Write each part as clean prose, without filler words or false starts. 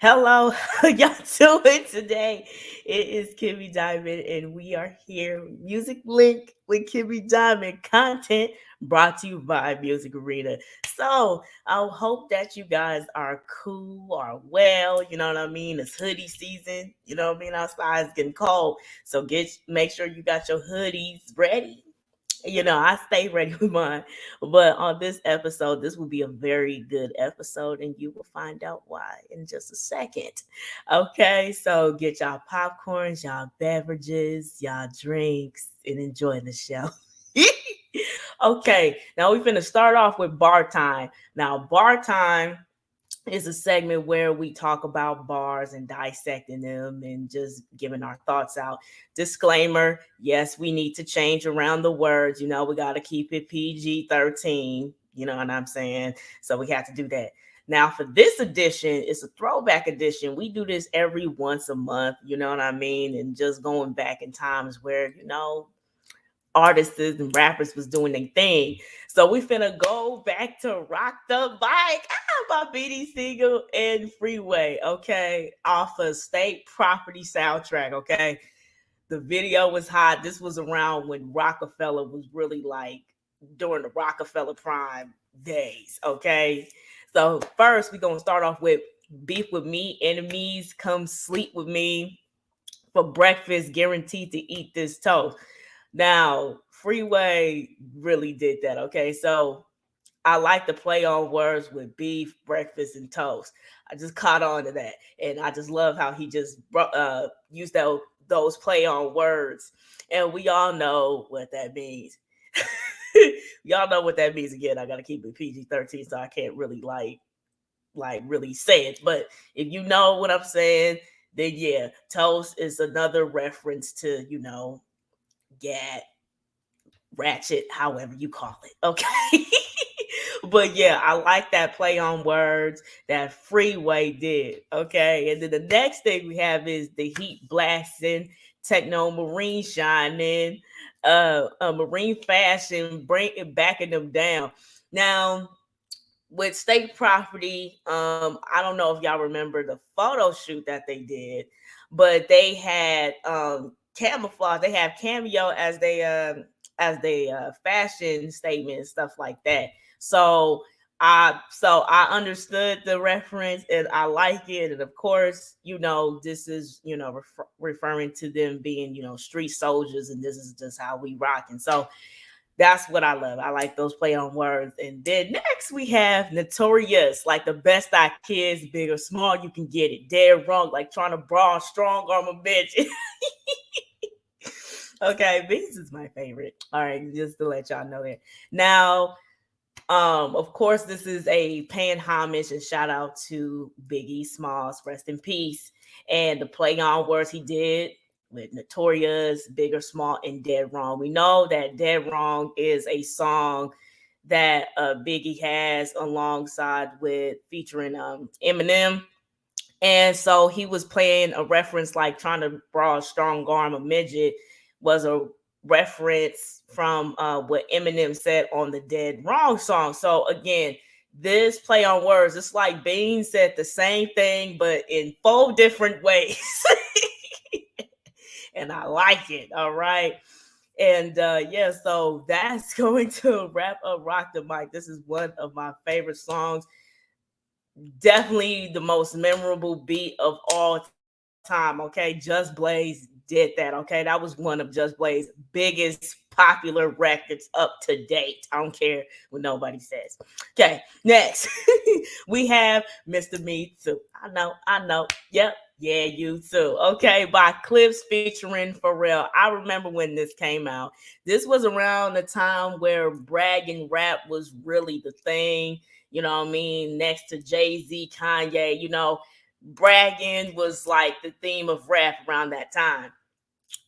Hello, how y'all doing today? It is Kimmy Diamond, and we are here. Music Link with Kimmy Diamond content brought to you by Music Arena. So I hope that you guys are cool, are well. You know what I mean? It's hoodie season. You know what I mean? Outside it's getting cold, so make sure you got your hoodies ready. I stay ready with mine. But on this episode, this will be a very good episode, and you will find out why in just a second. Okay, so get y'all popcorns, y'all beverages, y'all drinks, and enjoy the show. Okay, now we're finna start off with bar time. Now, bar time is a segment where we talk about bars and dissecting them and just giving our thoughts out. Disclaimer, yes, we need to change around the words. We got to keep it PG-13. You know what I'm saying? So we have to do that. Now, for this edition, it's a throwback edition. We do this every once a month. You know what I mean? And just going back in times where, artists and rappers was doing their thing. So we finna go back to Rock the Bike by BD Siegel and Freeway, okay? Off a state property soundtrack, okay? The video was hot. This was around when Rockefeller was really like during the Rockefeller prime days, okay? So first we're gonna start off with Beef with Me, Enemies, Come Sleep with Me. For breakfast, guaranteed to eat this toast. Now, Freeway really did that. Okay, so I like to play on words with beef, breakfast, and toast. I just caught on to that, and I just love how he just used those play on words, and we all know what that means. Y'all know what that means. Again, I gotta keep it PG-13, so I can't really really say it. But if you know what I'm saying, then yeah, toast is another reference to gat, ratchet, however you call it. Okay. But yeah, I like that play on words that Freeway did. Okay. And then the next thing we have is the heat blasting, techno marine shining, marine fashion, backing them down. Now, with state property, I don't know if y'all remember the photo shoot that they did, but they had camouflage. They have cameo as they fashion statement and stuff like that. So I understood the reference and I like it. And of course, this is referring to them being street soldiers, and this is just how we rock. And so that's what I love. I like those play on words. And then next we have Notorious, like the best I kids, big or small, you can get it. Dead wrong, like trying to brawl strong arm a bitch. Okay, Beans is my favorite. All right, just to let y'all know that. Now, of course, this is a paying homage and shout out to Biggie Smalls, rest in peace. And the play on words he did with Notorious, Big or Small, and Dead Wrong. We know that Dead Wrong is a song that Biggie has alongside with featuring Eminem. And so he was playing a reference like trying to brawl strong arm a midget was a reference from what Eminem said on the Dead Wrong song. So again, this play on words, it's like Bean said the same thing, but in four different ways. And I like it. All right. And yeah, so that's going to wrap up Rock the Mic. This is one of my favorite songs. Definitely the most memorable beat of all time. Okay, Just Blaze did that. Okay, that was one of Just Blaze's biggest popular records up to date. I don't care what nobody says. Okay, next we have Mr. Me Too. I know. Yep, yeah, you too. Okay, by Clips featuring Pharrell. I remember when this came out. This was around the time where bragging rap was really the thing. You know what I mean? Next to Jay-Z, Kanye, bragging was like the theme of rap around that time.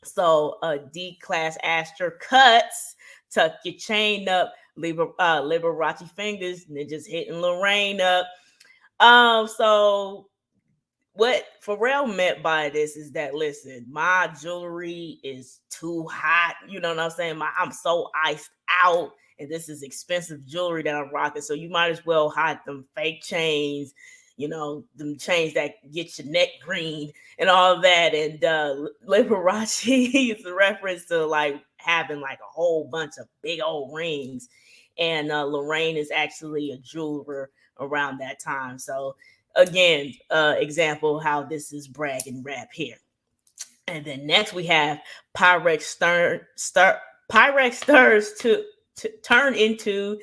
So D-Class Asher cuts, tuck your chain up, Liberace fingers, and then just hitting Lorraine up. So what Pharrell meant by this is that listen, my jewelry is too hot. You know what I'm saying? I'm so iced out, and this is expensive jewelry that I'm rocking. So you might as well hide them fake chains them chains that get your neck green and all of that. And Liberace is a reference to like having like a whole bunch of big old rings. And Lorraine is actually a jeweler around that time. So again, example how this is bragging rap here. And then next we have Pyrex Pyrex stirs to turn into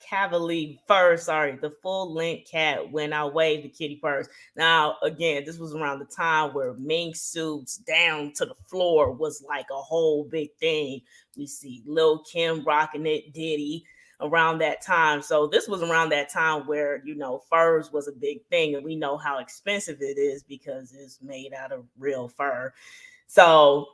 Cavalier fur. Sorry, the full length cat when I wave the kitty purse. Now, again, this was around the time where mink suits down to the floor was like a whole big thing. We see Lil Kim rocking it, Diddy around that time. So this was around that time where, furs was a big thing, and we know how expensive it is because it's made out of real fur. So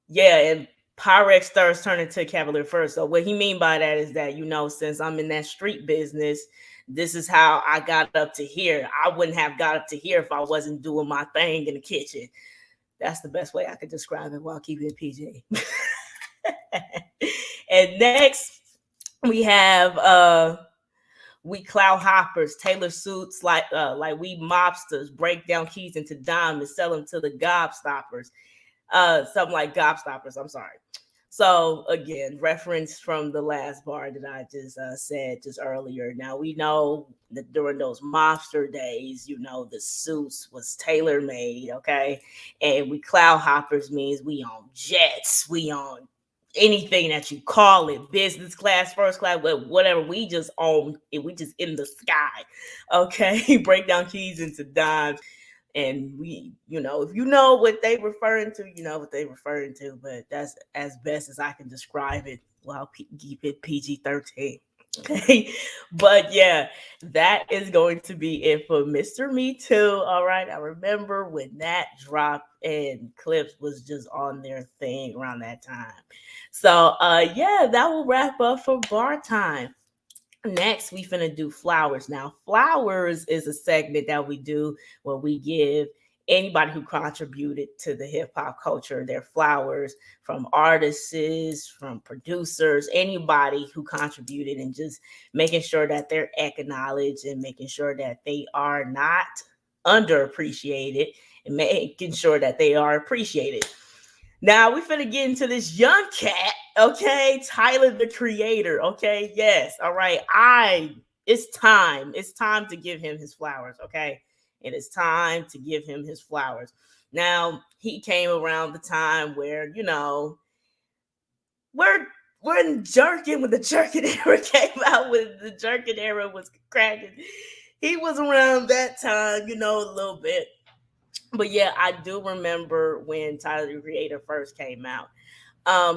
yeah, and Pyrex stars turn into Cavalier first. So what he mean by that is that, since I'm in that street business, this is how I got up to here. I wouldn't have got up to here if I wasn't doing my thing in the kitchen. That's the best way I could describe it while keeping it PG. And next we have we cloud hoppers, tailor suits like we mobsters, break down keys into diamonds, sell them to the gobstoppers. Something like gobstoppers, I'm sorry. So again, reference from the last bar that I just said just earlier. Now we know that during those mobster days, the suits was tailor made, okay? And we cloud hoppers means we on jets, we on anything that you call it, business class, first class, whatever. We just own it. We just in the sky, okay? Break down keys into dimes. And we, if you know what they referring to, you know what they referring to. But that's as best as I can describe it while keep it PG-13. Okay, but yeah, that is going to be it for Mr. Me Too. All right, I remember when that dropped and Clips was just on their thing around that time. So yeah, that will wrap up for bar time. Next, we finna do flowers. Now, flowers is a segment that we do where we give anybody who contributed to the hip hop culture their flowers, from artists, from producers, anybody who contributed, and just making sure that they're acknowledged and making sure that they are not underappreciated and making sure that they are appreciated. Now we finna get into this young cat, okay? Tyler the Creator, okay? Yes, all right. It's time. It's time to give him his flowers, okay? It is time to give him his flowers. Now he came around the time where we're when jerking when the jerking era came out, when the jerking era was cracking. He was around that time, a little bit. But yeah, I do remember when Tyler the Creator first came out.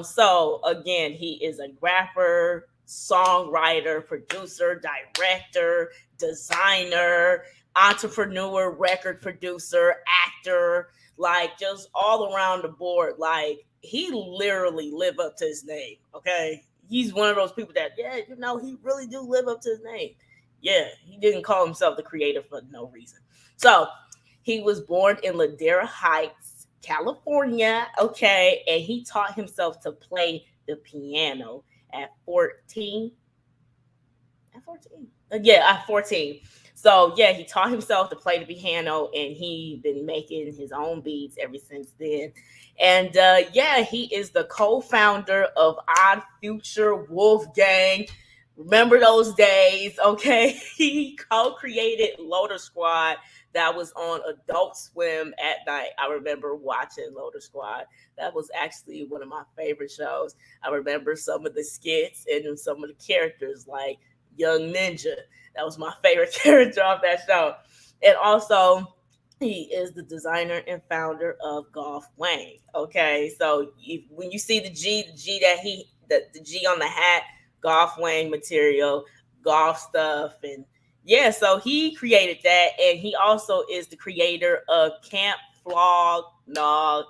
So again, he is a rapper, songwriter, producer, director, designer, entrepreneur, record producer, actor, like just all around the board. Like he literally live up to his name. Okay. He's one of those people that, yeah, he really do live up to his name. Yeah, he didn't call himself the creator for no reason. So he was born in Ladera Heights, California, okay, and he taught himself to play the piano at 14. At 14? Yeah, at 14. So, yeah, he taught himself to play the piano, and he been making his own beats ever since then. And, yeah, he is the co-founder of Odd Future Wolfgang. Remember those days, okay? He co-created Loader Squad that was on Adult Swim at night. I remember watching Loader Squad. That was actually one of my favorite shows. I remember some of the skits and some of the characters like Young Ninja. That was my favorite character off that show. And also, he is the designer and founder of Golf Wang. Okay, so when you see the G on the hat, Golf Wang material, golf stuff, and yeah, so he created that, and he also is the creator of Camp Flog Nog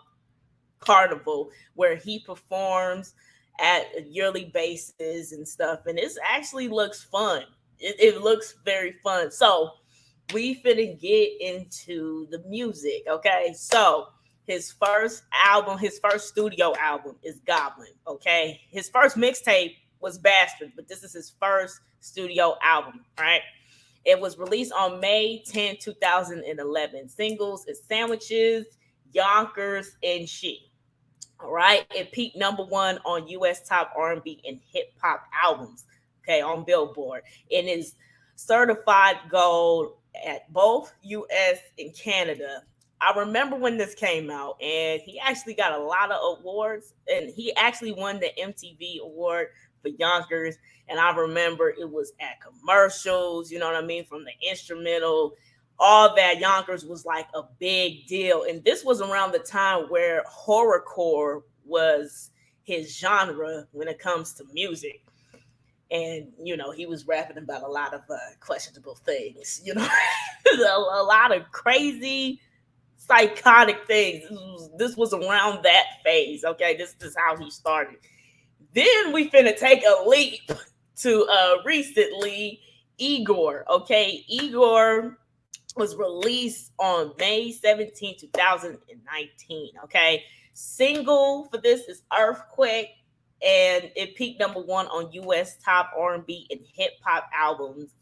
Carnival, where he performs at a yearly basis and stuff, and it actually looks fun. It looks very fun. So we finna get into the music, okay? So his first studio album is Goblin, okay? His first mixtape was Bastard, but this is his first studio album, right? It was released on May 10, 2011. Singles is Sandwiches, Yonkers, and She. All right, it peaked #1 on U.S. top R&B and hip hop albums. Okay, on Billboard, and is certified gold at both U.S. and Canada. I remember when this came out, and he actually got a lot of awards, and he actually won the MTV award for Yonkers. And I remember it was at commercials, you know what I mean, from the instrumental, all that. Yonkers was like a big deal. And this was around the time where horrorcore was his genre when it comes to music. And, he was rapping about a lot of questionable things, a lot of crazy, psychotic things. This was around that phase. Okay, this is how he started. Then we finna take a leap to recently, Igor. Okay, Igor was released on May 17, 2019. Okay, single for this is Earthquake, and it peaked #1 on U.S. top R&B and hip hop albums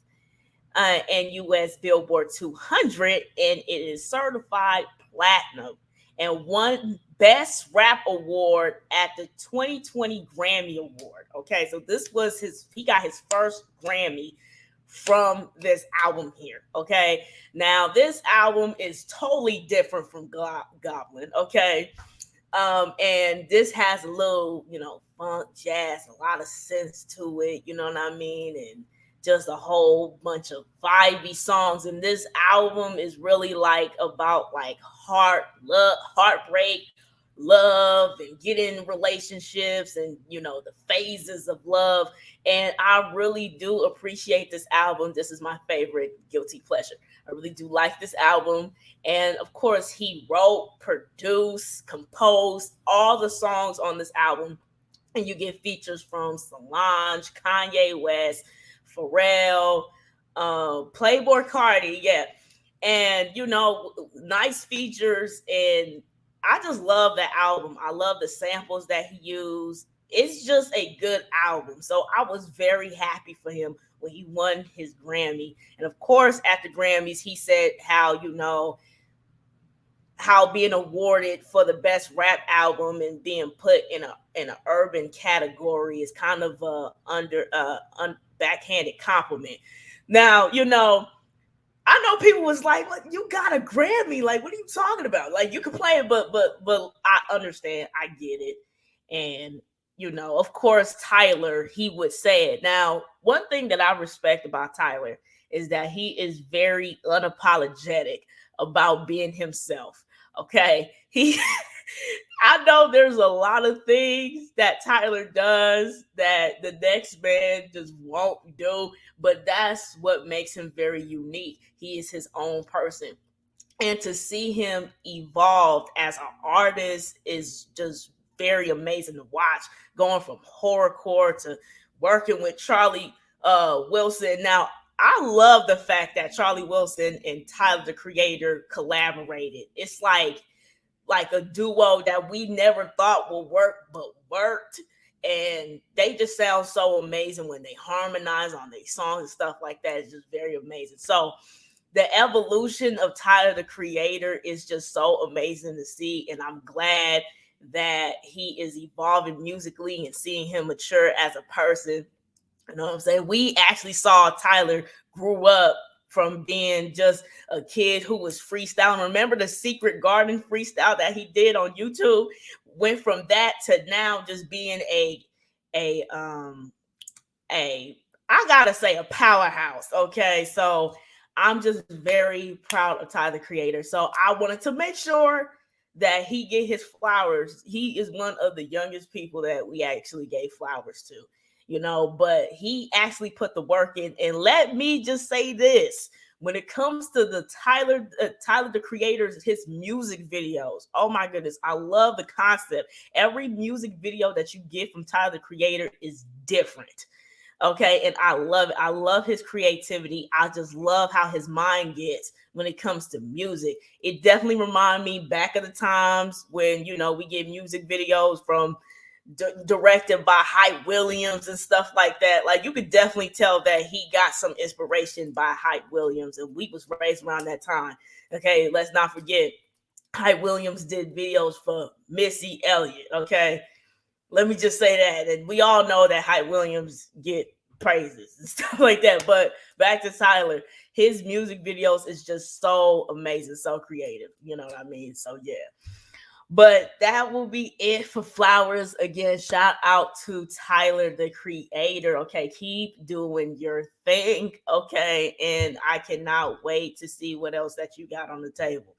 and U.S. Billboard 200, and it is certified platinum and won Best Rap Award at the 2020 Grammy Award. Okay, so this was he got his first Grammy from this album here. Okay, now this album is totally different from Goblin. Okay, and this has a little, funk, jazz, a lot of sense to it. You know what I mean? And just a whole bunch of vibey songs. And this album is really like about like heartbreak, love, and getting relationships, and the phases of love. And I really do appreciate this album. This is my favorite guilty pleasure. I really do like this album. And of course, he wrote, produced, composed all the songs on this album. And you get features from Solange, Kanye West, Pharrell, Playboy Cardi, yeah. And, nice features. And I just love that album. I love the samples that he used. It's just a good album. So I was very happy for him when he won his Grammy. And of course, at the Grammys, he said how, how being awarded for the best rap album and being put in an urban category is kind of a backhanded compliment. Now, I know people was like, "What? You got a Grammy? Like, what are you talking about? Like, you can play it, but I understand, I get it." And of course, Tyler, he would say it. Now, one thing that I respect about Tyler is that he is very unapologetic about being himself. Okay, I know there's a lot of things that Tyler does that the next man just won't do, but that's what makes him very unique. He is his own person. And to see him evolve as an artist is just very amazing to watch, going from horrorcore to working with Charlie Wilson. Now, I love the fact that Charlie Wilson and Tyler, the Creator, collaborated. It's like a duo that we never thought would work, but worked. And they just sound so amazing when they harmonize on their songs and stuff like that. It's just very amazing. So the evolution of Tyler, the Creator, is just so amazing to see. And I'm glad that he is evolving musically and seeing him mature as a person. You know what I'm saying? We actually saw Tyler grew up from being just a kid who was freestyling. Remember the Secret Garden freestyle that he did on YouTube? Went from that to now just being a I gotta say a powerhouse. Okay, so I'm just very proud of Tyler, the Creator. So I wanted to make sure that he get his flowers. He is one of the youngest people that we actually gave flowers to. But he actually put the work in. And let me just say this: when it comes to the Tyler the Creator's, his music videos, oh my goodness, I love the concept. Every music video that you get from Tyler, the Creator, is different. Okay, and I love it. I love his creativity. I just love how his mind gets when it comes to music. It definitely reminds me back of the times when we get music videos from directed by Hype Williams and stuff like that. Like you could definitely tell that he got some inspiration by Hype Williams, and we was raised around that time. Okay, let's not forget Hype Williams did videos for Missy Elliott. Okay, let me just say that, and we all know that Hype Williams get praises and stuff like that. But back to Tyler, his music videos is just so amazing, so creative. You know what I mean? So yeah. But that will be it for flowers. Again, shout out to Tyler, the creator. Okay, keep doing your thing. Okay, and I cannot wait to see what else that you got on the table.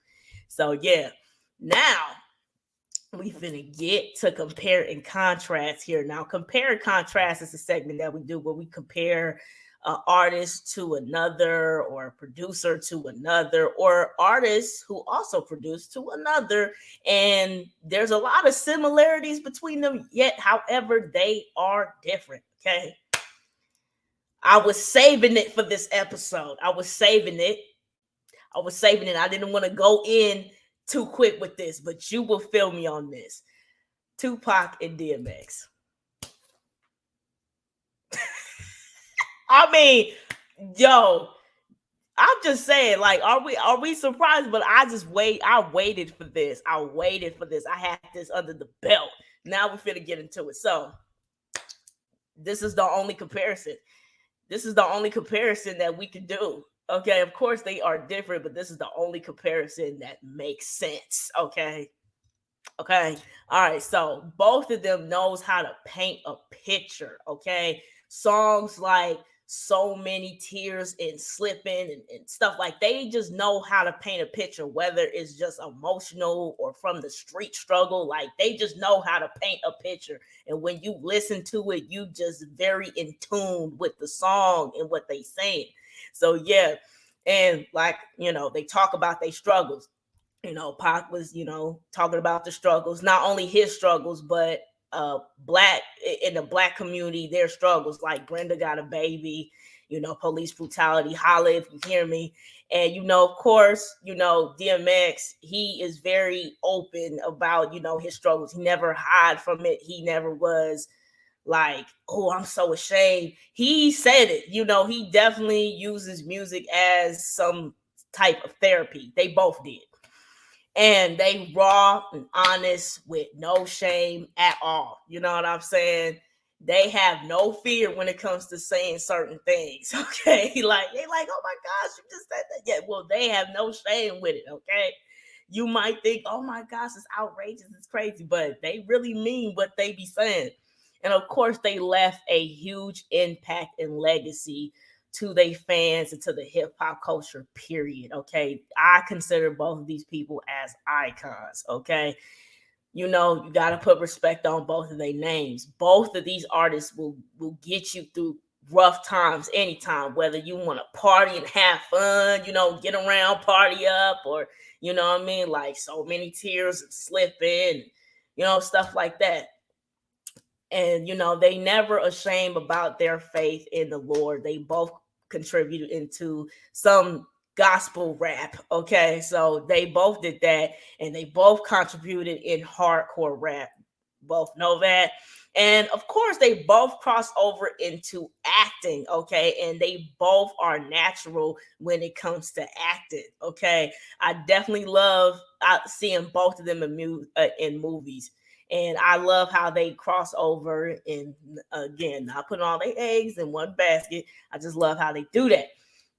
So yeah, now we finna get to compare and contrast here. Now, compare and contrast is a segment that we do where we compare an artist to another, or a producer to another, or artists who also produce to another. And there's a lot of similarities between them, yet, however, they are different. Okay. I was saving it for this episode. I was saving it. I didn't want to go in too quick with this, but you will feel me on this. Tupac and DMX. I mean, yo, I'm just saying, like, are we surprised? But I waited for this. I had this under the belt. Now we're finna get into it. So this is the only comparison. This is the only comparison that we can do. Okay, of course they are different, but this is the only comparison that makes sense. Okay. Okay. All right. So both of them knows how to paint a picture. Okay. Songs like So Many Tears and Slipping and stuff like, they just know how to paint a picture, whether it's just emotional or from the street struggle. Like they just know how to paint a picture. And when you listen to it, you just very in tune with the song and what they saying. So yeah. And like, they talk about their struggles. Pac was, talking about the struggles, not only his struggles, but black in the black community, their struggles, like Brenda Got a Baby, police brutality, holla if you hear me. And, of course, DMX, he is very open about, his struggles. He never hide from it. He never was like, oh, I'm so ashamed. He said it, he definitely uses music as some type of therapy. They both did. And they raw and honest with no shame at all. You know what I'm saying? They have no fear when it comes to saying certain things. Okay. Like, they like, oh my gosh, you just said that. Yeah. Well, they have no shame with it. Okay. You might think, oh my gosh, it's outrageous, it's crazy, but they really mean what they be saying. And of course, they left a huge impact and legacy to their fans and to the hip hop culture, period. Okay. I consider both of these people as icons. Okay. You got to put respect on both of their names. Both of these artists will get you through rough times anytime, whether you want to party and have fun, get around, party up, or, what I mean? Like So Many Tears and Slipping, stuff like that. And they never ashamed about their faith in the Lord. They both contributed into some gospel rap. Okay, so they both did that, and they both contributed in hardcore rap. Both know that. And of course, they both cross over into acting. Okay, and they both are natural when it comes to acting. Okay, I definitely love seeing both of them in movies. And I love how they cross over, and again, not putting all their eggs in one basket. I just love how they do that.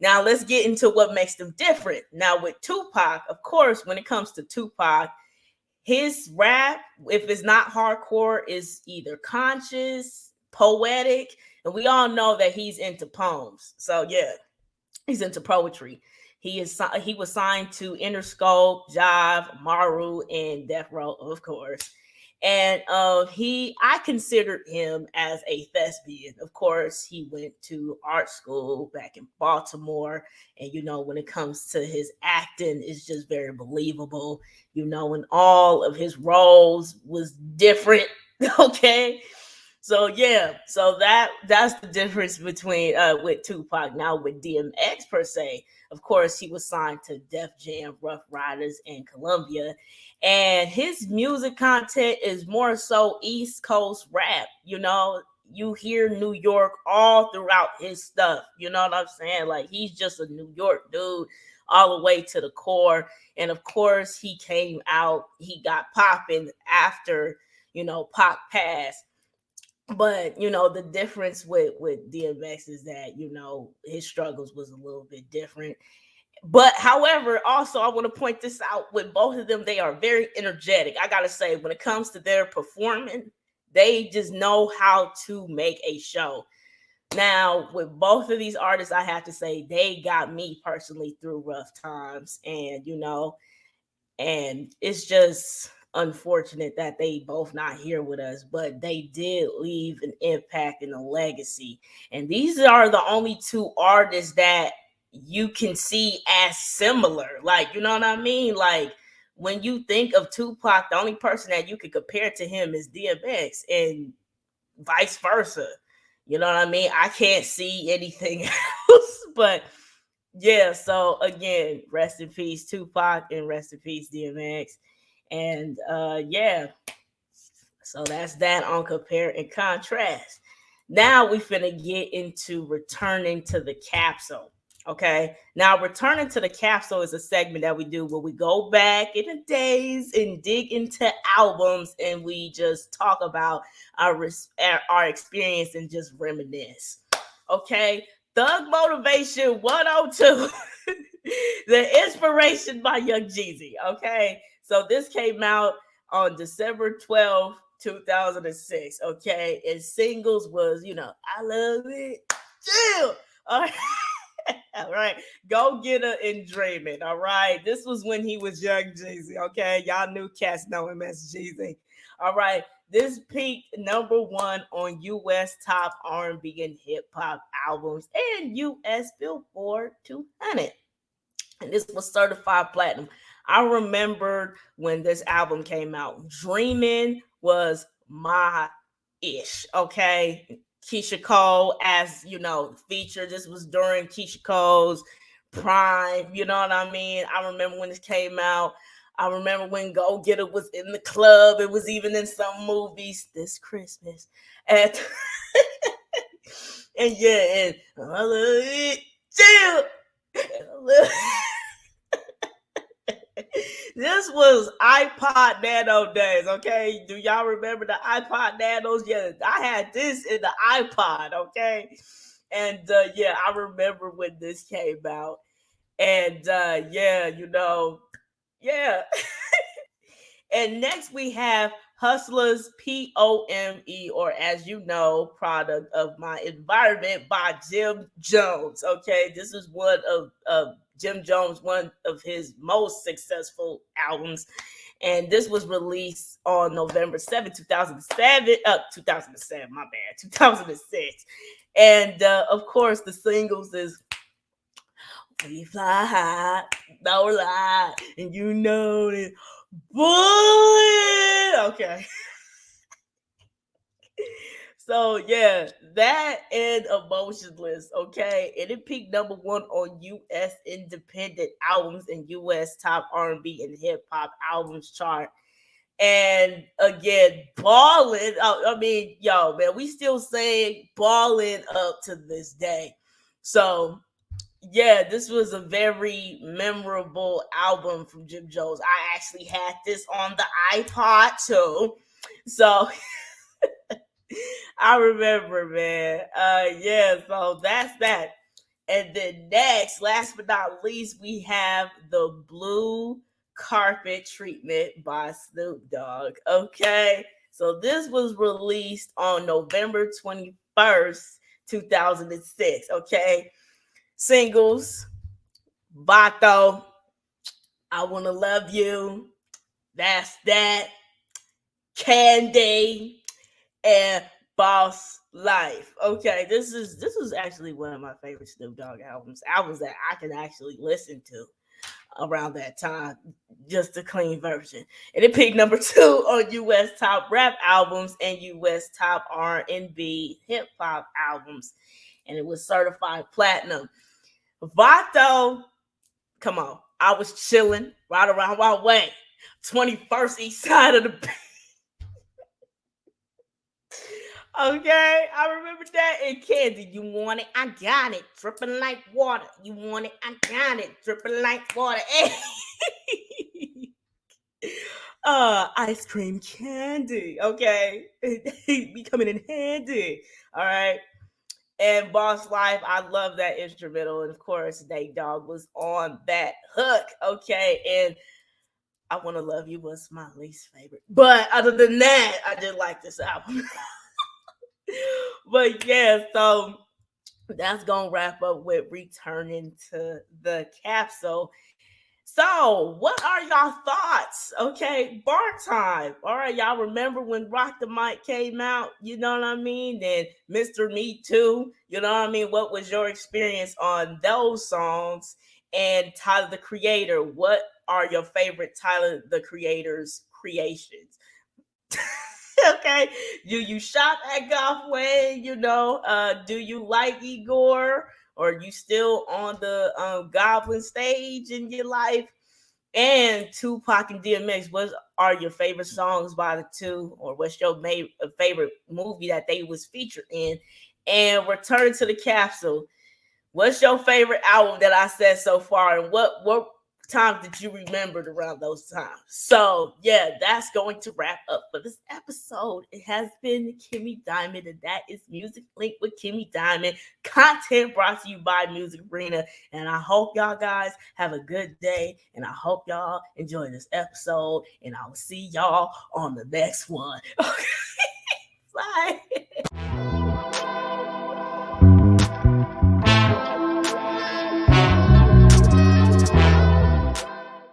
Now let's get into what makes them different. Now with Tupac, of course, when it comes to Tupac, his rap, if it's not hardcore, is either conscious, poetic, and we all know that he's into poems. So yeah, he's into poetry. He was signed to Interscope, Jive, Maru, and Death Row, of course. And I considered him as a thespian. Of course, he went to art school back in Baltimore. And, when it comes to his acting, it's just very believable, and all of his roles was different. Okay. So yeah, so that's the difference between with Tupac. Now with DMX per se, of course he was signed to Def Jam, Rough Riders, and Columbia, and his music content is more so East Coast rap. You know, you hear New York all throughout his stuff. You know what I'm saying? Like he's just a New York dude all the way to the core. And of course, he came out, he got popping after Pac passed. But the difference with DMX is that his struggles was a little bit different. But however, also I want to point this out, with both of them, they are very energetic. I gotta say, when it comes to their performing, they just know how to make a show. Now with both of these artists, I have to say they got me personally through rough times, and it's just unfortunate that they both not here with us, but they did leave an impact and a legacy. And these are the only two artists that you can see as similar, like, you know what I mean? Like, when you think of Tupac, the only person that you could compare to him is DMX, and vice versa. You know what I mean? I can't see anything else. But yeah, so again, rest in peace Tupac, and rest in peace DMX. And yeah, so that's that on compare and contrast. Now we finna get into returning to the capsule. Okay. Now, returning to the capsule is a segment that we do where we go back in the days and dig into albums, and we just talk about our experience and just reminisce. Okay. Thug Motivation 102. The Inspiration by Young Jeezy. Okay. So this came out on December 12th, 2006. Okay. And singles was, I love it. Chill. All right. All right. Go Get Her and Dreaming. All right. This was when he was Young Jeezy. Okay. Y'all new cats know him as Jeezy. All right. This peaked #1 on U.S. top R&B and hip hop albums and U.S. Billboard 200. And this was certified platinum. I remember when this album came out, Dreaming was my ish. Okay. Keisha Cole, as featured. This was during Keisha Cole's prime. You know what I mean? I remember when this came out. I remember when Go Get It was in the club. It was even in some movies this Christmas. And and yeah, and I love it. Chill. This was iPod Nano days, okay? Do y'all remember the iPod Nanos? Yeah, I had this in the iPod, okay? And yeah, I remember when this came out. And yeah, yeah. And next we have Hustlers Pome, or as you know, Product of My Environment by Jim Jones. Okay, this is one of Jim Jones, one of his most successful albums. And this was released on November 7th, 2007. 2007, my bad, 2006. And of course, the singles is We Fly High, No Lie, and you know it. Boy, okay. So yeah, that and Emotionless, okay, and it peaked #1 on U.S. independent albums and U.S. top R&B and hip hop albums chart. And again, balling. I mean, yo, man, we still saying balling up to this day. So yeah, this was a very memorable album from Jim Jones. I actually had this on the iPod too. So I remember, man. Yeah, so that's that. And then next, last but not least, we have the Blue Carpet Treatment by Snoop Dogg. Okay. So this was released on November 21st, 2006. Okay. Singles, Vato, I Wanna Love You, That's That, Candy, and Boss Life. Okay, this is actually one of my favorite Snoop Dogg albums that I can actually listen to. around that time, just the clean version. And it peaked number 2 on U.S. top rap albums and U.S. top R&B hip hop albums, and it was certified platinum. Vato, come on, I was chilling right around my way, 21st East Side of the. Okay, I remember that. And Candy, you want it? I got it. Dripping like water. You want it? I got it. Dripping like water. Ice cream candy. Okay, be coming in handy. All right. And Boss Life, I love that instrumental. And of course, Nate Dogg was on that hook. Okay. And I Want to Love You was my least favorite. But other than that, I did like this album. But yeah, so that's gonna wrap up with Returning to the Capsule. So, what are y'all thoughts? Okay, bar time. All right, y'all remember when Rock the Mic came out? You know what I mean? Then Mr. Me Too. You know what I mean? What was your experience on those songs? And Tyler the Creator, what are your favorite Tyler the Creator's creations? Okay, do you shop at Golfway? Do you like Igor? Or you still on the Goblin stage in your life? And Tupac and DMX, what are your favorite songs by the two? Or what's your favorite movie that they was featured in? And Return to the Capsule, what's your favorite album that I said so far? And what time did you remember around those times? So yeah, that's going to wrap up for this episode. It has been Kimmy Diamond, and that is Music Link with Kimmy Diamond. Content brought to you by Music Arena. And I hope y'all guys have a good day, and I hope y'all enjoy this episode, and I will see y'all on the next one. Bye.